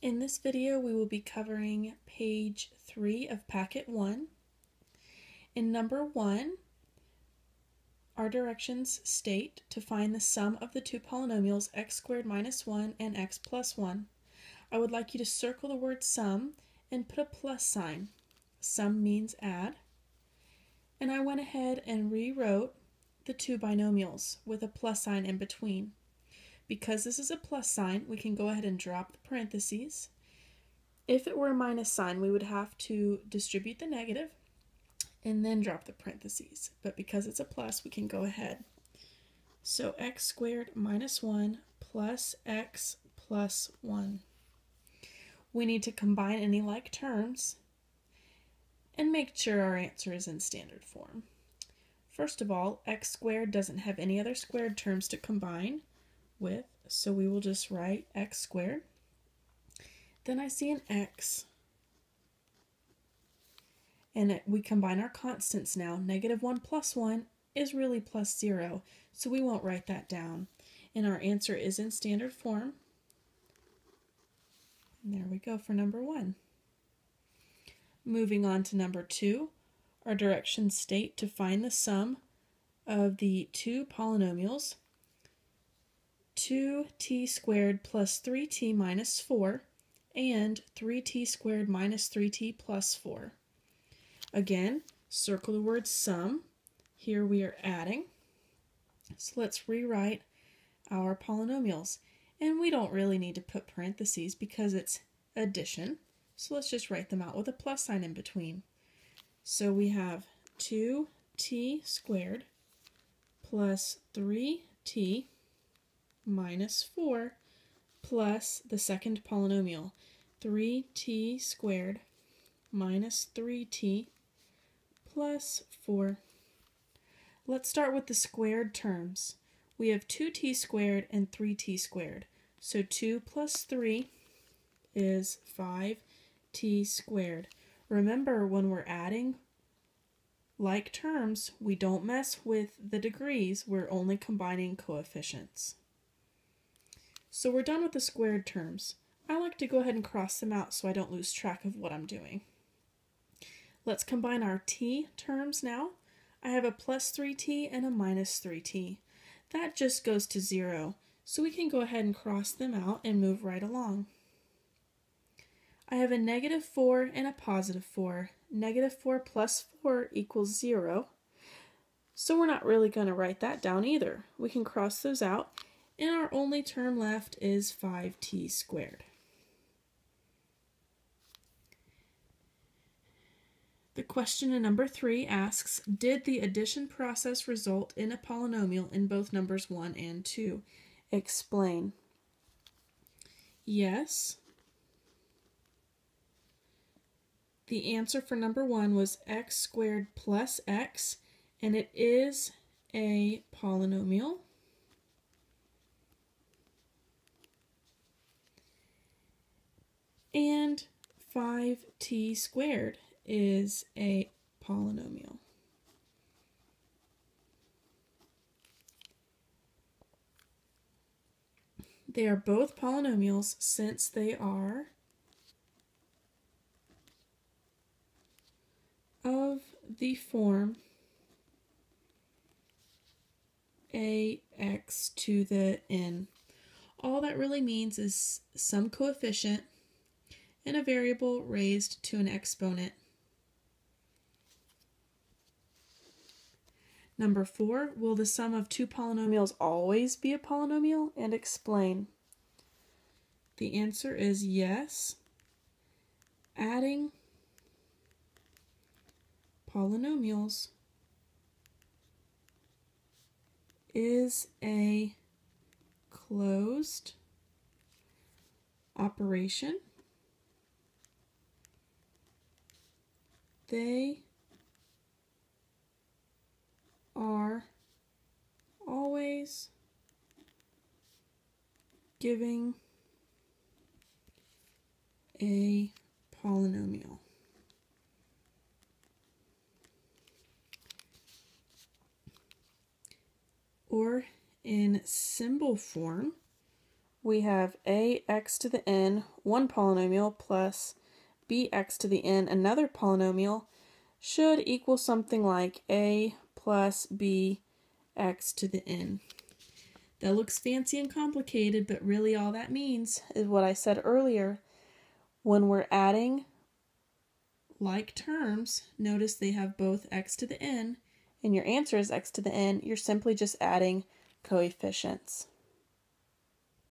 In this video, we will be covering page 3 of packet 1. In number 1, our directions state to find the sum of the two polynomials x squared minus 1 and x plus 1. I would like you to circle the word sum and put a plus sign. Sum means add. And I went ahead and rewrote the two binomials with a plus sign in between. Because this is a plus sign, we can go ahead and drop the parentheses. If it were a minus sign, we would have to distribute the negative and then drop the parentheses. But because it's a plus, we can go ahead. So x squared minus 1 plus x plus 1. We need to combine any like terms and make sure our answer is in standard form. First of all, x squared doesn't have any other squared terms to combine with, so we will just write x squared. Then I see an x, and we combine our constants now. Negative 1 plus 1 is really plus 0, so we won't write that down. And our answer is in standard form. And there we go for number 1. Moving on to number 2, our directions state to find the sum of the two polynomials 2t squared plus 3t minus 4 and 3t squared minus 3t plus 4. Again, circle the word sum. Here we are adding. So let's rewrite our polynomials. And we don't really need to put parentheses because it's addition. So let's just write them out with a plus sign in between. So we have 2t squared plus 3t minus 4 plus the second polynomial, 3t squared minus 3t plus 4. Let's start with the squared terms. We have 2t squared and 3t squared. So 2 plus 3 is 5t squared. Remember, when we're adding like terms, we don't mess with the degrees. We're only combining coefficients. So we're done with the squared terms. I like to go ahead and cross them out so I don't lose track of what I'm doing. Let's combine our t terms now. I have a plus 3t and a minus 3t. That just goes to 0, so we can go ahead and cross them out and move right along. I have a negative 4 and a positive 4. Negative 4 plus 4 equals 0, so we're not really going to write that down either. We can cross those out. And our only term left is 5t squared. The question in number 3 asks, did the addition process result in a polynomial in both numbers 1 and 2? Explain. Yes. The answer for number 1 was x squared plus x, and it is a polynomial. And 5t squared is a polynomial. They are both polynomials since they are of the form ax to the n. All that really means is some coefficient and a variable raised to an exponent. Number 4, will the sum of two polynomials always be a polynomial? And explain. The answer is yes. Adding polynomials is a closed operation. They are always giving a polynomial. Or in symbol form, we have ax to the n, one polynomial, plus bx to the n, another polynomial, should equal something like a plus b x to the n. That looks fancy and complicated, but really all that means is what I said earlier. When we're adding like terms, notice they have both x to the n, and your answer is x to the n. You're simply just adding coefficients.